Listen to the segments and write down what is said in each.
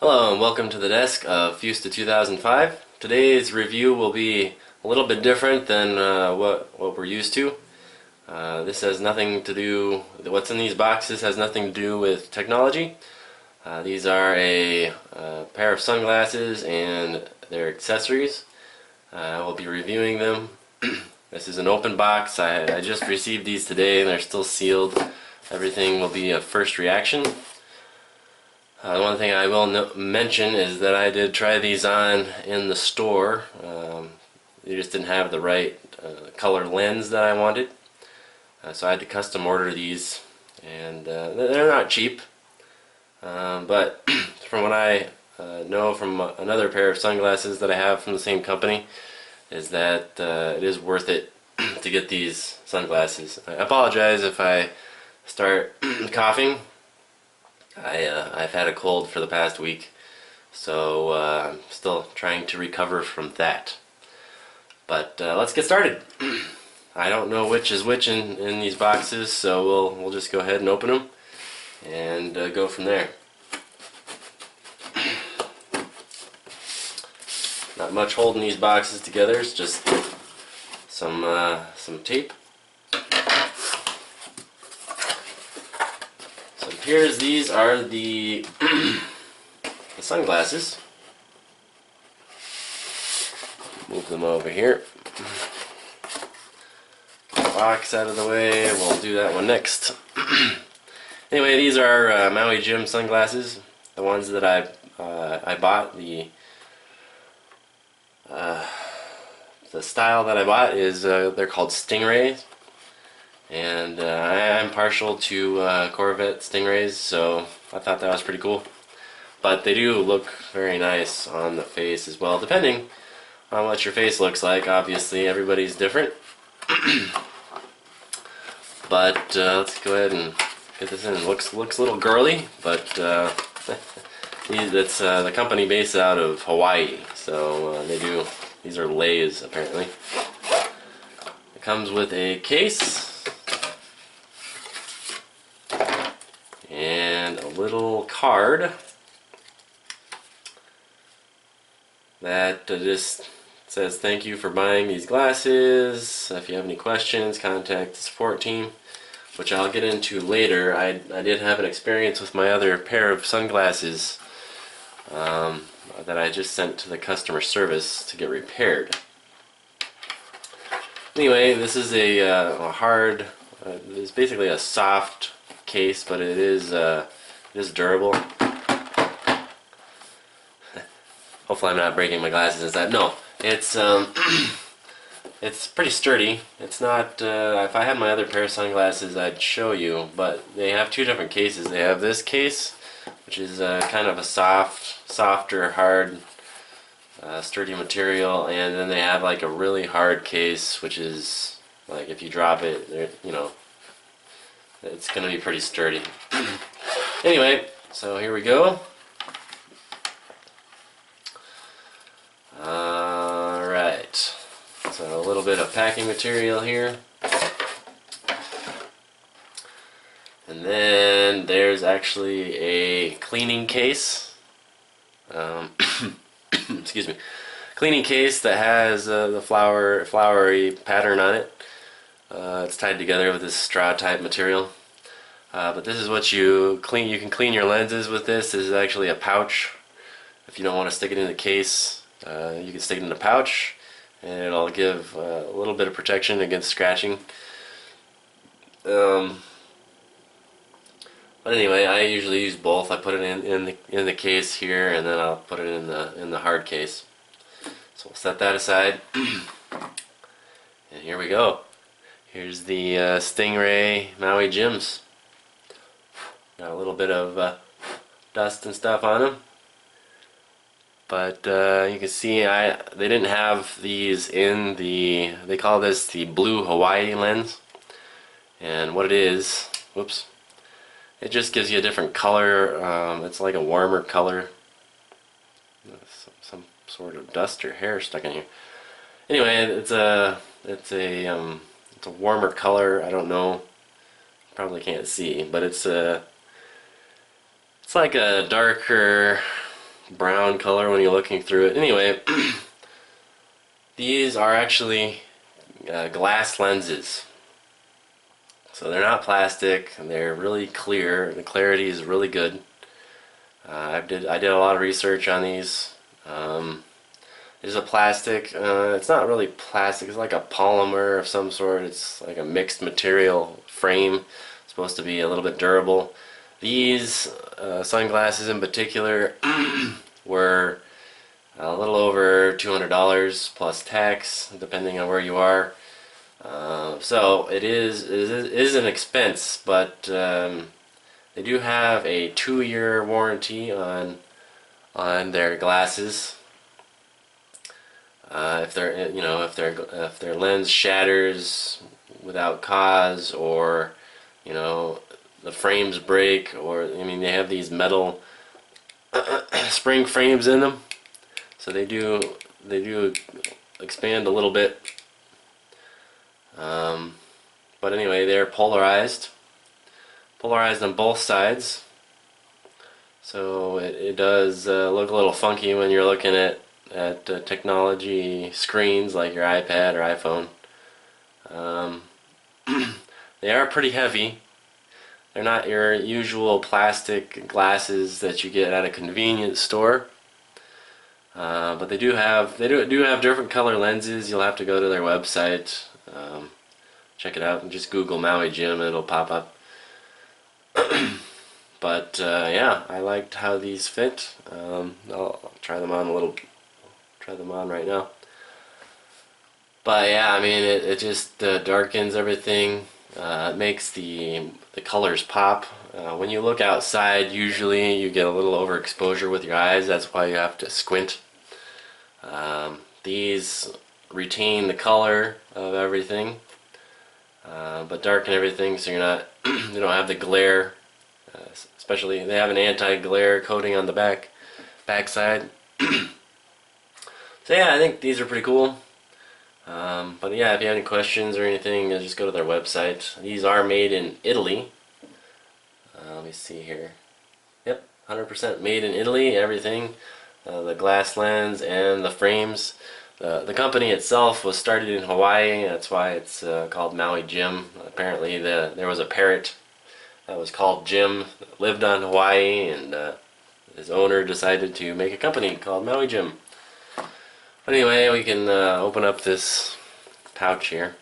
Hello and welcome to the desk of Fusta 2005. Today's review will be a little bit different than what we're used to. This has nothing to do, what's in these boxes has nothing to do with technology. These are a pair of sunglasses and their accessories. I will be reviewing them. This is an open box. I just received these today and they're still sealed. Everything will be a first reaction. One thing I will mention is that I did try these on in the store. They just didn't have the right color lens that I wanted. So I had to custom order these, and they're not cheap. But from what I know from another pair of sunglasses that I have from the same company, is that it is worth it to get these sunglasses. I apologize if I start coughing. I've had a cold for the past week, so I'm still trying to recover from that. But let's get started. I don't know which is which in these boxes, so we'll just go ahead and open them and go from there. Not much holding these boxes together. It's just some tape. Here's these are the the sunglasses. Move them over here. Get the box out of the way. We'll do that one next. Anyway, these are Maui Gym sunglasses. The ones that I bought. The style that I bought is they're called Stingrays. And I'm partial to Corvette Stingrays, so I thought that was pretty cool. But they do look very nice on the face as well, depending on what your face looks like. Obviously, everybody's different. But let's go ahead and get this in. Looks a little girly, but it's the company based out of Hawaii, so these are Lays apparently. It comes with a case. And a little card that just says thank you for buying these glasses. If you have any questions, contact the support team, which I'll get into later. I did have an experience with my other pair of sunglasses that I just sent to the customer service to get repaired. Anyway, this is a hard, it's basically a soft case, but it is durable. Hopefully I'm not breaking my glasses inside. No, it's it's pretty sturdy. It's not if I had my other pair of sunglasses I'd show you, but they have two different cases. They have this case, which is kind of a softer, hard, sturdy material, and then they have like a really hard case, which is like if you drop it, you know, it's going to be pretty sturdy. Anyway, so here we go. Alright, so a little bit of packing material here. And then there's actually a cleaning case. Excuse me. Cleaning case that has the flowery pattern on it. It's tied together with this straw type material. But this is what you clean. You can clean your lenses with this. This is actually a pouch. If you don't want to stick it in the case, you can stick it in the pouch, and it'll give a little bit of protection against scratching. But anyway, I usually use both. I put it in the case here, and then I'll put it in the hard case. So we'll set that aside, and here we go. Here's the Stingray Maui Gyms. Got a little bit of dust and stuff on them, but you can see they didn't have these in the. They call this the blue Hawaii lens, and what it is, whoops, it just gives you a different color. It's like a warmer color. Some sort of dust or hair stuck in here. Anyway, it's a warmer color. I don't know. Probably can't see, but it's like a darker brown color when you're looking through it. Anyway, these are actually glass lenses. So they're not plastic, and they're really clear. The clarity is really good. I did a lot of research on these. It's a plastic. It's not really plastic. It's like a polymer of some sort. It's like a mixed material frame. It's supposed to be a little bit durable. These sunglasses in particular were a little over $200 plus tax, depending on where you are. So it is an expense, but they do have a 2-year warranty on their glasses. If their lens shatters without cause, or the frames break, or they have these metal spring frames in them, so they do expand a little bit. But anyway, they're polarized on both sides, so it does look a little funky when you're looking at technology screens like your iPad or iPhone. They are pretty heavy. They're not your usual plastic glasses that you get at a convenience store. But they do have different color lenses. You'll have to go to their website, check it out, and just Google Maui Gym. It'll pop up. But yeah, I liked how these fit. I'll try them on try them on right now. But yeah, it just darkens everything. It makes the colors pop. When you look outside, usually you get a little overexposure with your eyes. That's why you have to squint. These retain the color of everything, but darken everything so you're not you don't have the glare. Especially, they have an anti-glare coating on the backside. So yeah, I think these are pretty cool. But yeah, if you have any questions or anything, just go to their website. These are made in Italy. Let me see here. Yep, 100% made in Italy, everything. The glass lens and the frames. The company itself was started in Hawaii. That's why it's called Maui Jim. Apparently there was a parrot that was called Jim that lived on Hawaii, and his owner decided to make a company called Maui Jim. But anyway, we can open up this pouch here.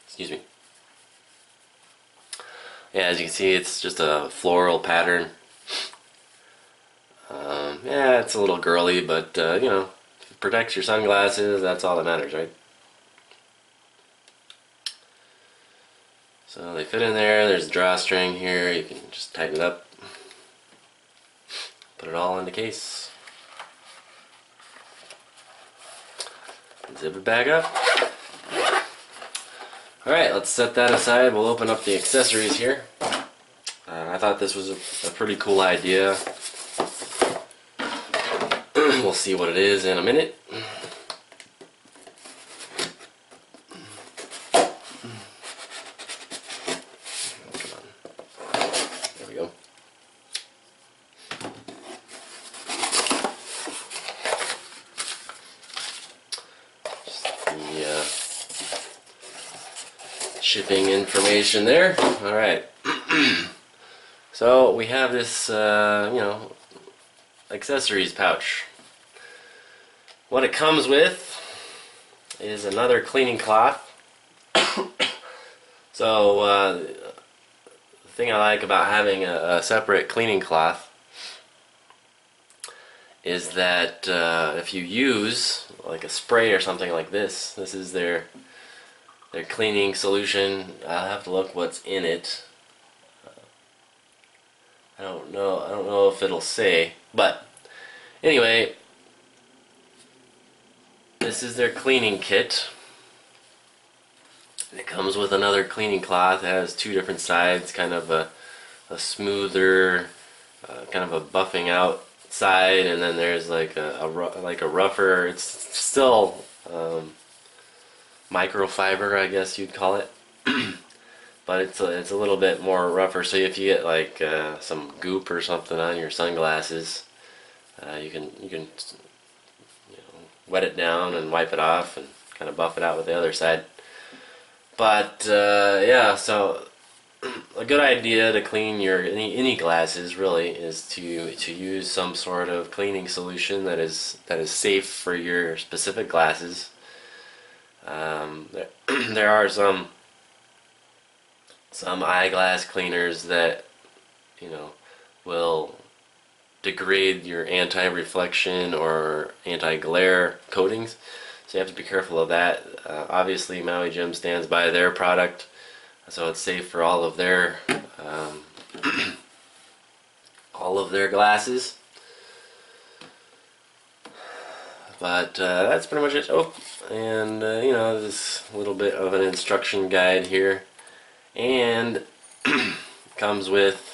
Excuse me. Yeah, as you can see, it's just a floral pattern. Yeah, it's a little girly, but if it protects your sunglasses, that's all that matters, right? So they fit in there. There's a drawstring here. You can just tighten it up. Put it all in the case. Zip it back up. Alright, let's set that aside. We'll open up the accessories here. I thought this was a pretty cool idea. We'll see what it is in a minute. There we go. Just the shipping information there. Alright. So we have this, accessories pouch. What it comes with is another cleaning cloth. So the thing I like about having a separate cleaning cloth is that if you use like a spray or something like this is their cleaning solution. I'll have to look what's in it. I don't know if it'll say, but anyway, this is their cleaning kit. It comes with another cleaning cloth. It has two different sides, kind of a smoother, kind of a buffing out side, and then there's like a rougher. It's still microfiber, I guess you'd call it. but it's a little bit more rougher. So if you get like some goop or something on your sunglasses, you can wet it down and wipe it off and kind of buff it out with the other side. But yeah, so a good idea to clean your any glasses really is to use some sort of cleaning solution that is safe for your specific glasses. There are some eyeglass cleaners that will degrade your anti-reflection or anti-glare coatings, so you have to be careful of that. Obviously, Maui Jim stands by their product, so it's safe for all of their glasses. But that's pretty much it. Oh, and this little bit of an instruction guide here, and comes with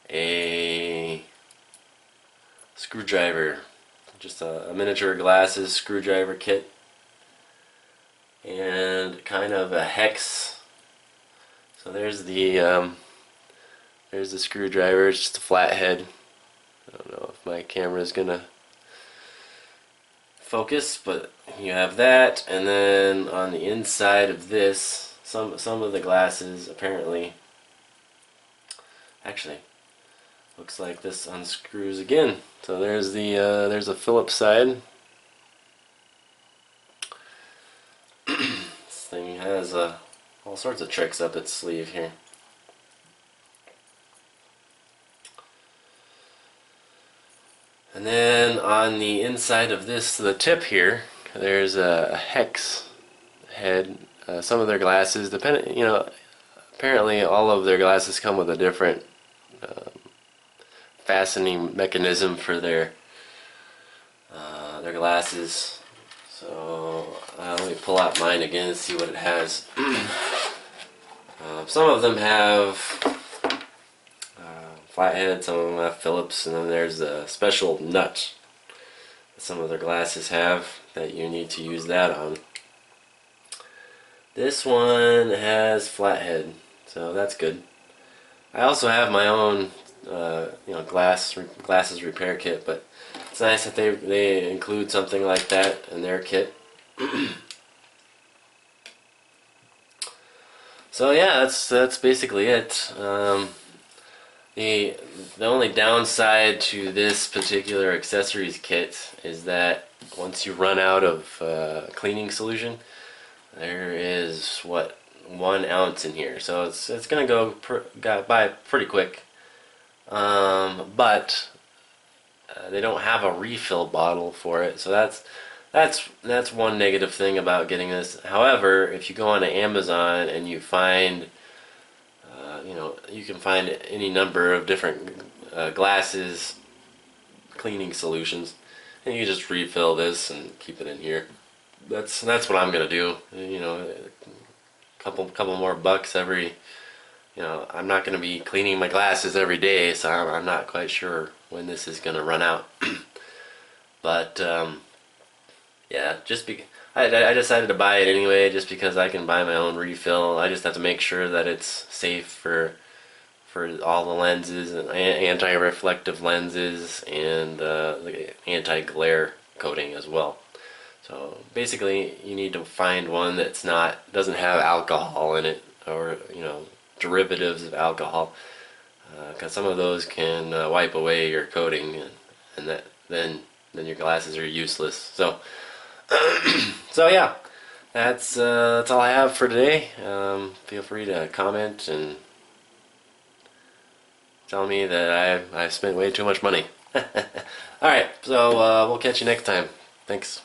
a screwdriver, just a miniature glasses screwdriver kit, and kind of a hex. So there's the screwdriver. It's just a flathead. I don't know if my camera is gonna focus, but you have that. And then on the inside of this, some of the glasses apparently, actually, looks like this unscrews again. So there's a Phillips side. This thing has all sorts of tricks up its sleeve here. And then on the inside of this, the tip here, there's a hex head. Some of their glasses, apparently all of their glasses come with a different fastening mechanism for their glasses. So let me pull out mine again and see what it has. Some of them have flathead, some of them have Phillips, and then there's a special nut that some of their glasses have that you need to use that on. This one has flathead, so that's good. I also have my own glasses repair kit, but it's nice that they include something like that in their kit. So yeah, that's basically it. The only downside to this particular accessories kit is that once you run out of cleaning solution, there is 1 ounce in here, so it's gonna go by pretty quick. But they don't have a refill bottle for it, so that's one negative thing about getting this. However, if you go on to Amazon and you find you can find any number of different glasses cleaning solutions, and you just refill this and keep it in here. That's what I'm gonna do. A couple more bucks every. I'm not gonna be cleaning my glasses every day, so I'm not quite sure when this is gonna run out. But yeah, I decided to buy it anyway, just because I can buy my own refill. I just have to make sure that it's safe for all the lenses, and anti-reflective lenses, and the anti-glare coating as well. So basically, you need to find one that's doesn't have alcohol in it, or derivatives of alcohol, because some of those can wipe away your coating, and then your glasses are useless. So so yeah, that's all I have for today. Feel free to comment and tell me that I spent way too much money. Alright, so we'll catch you next time. Thanks.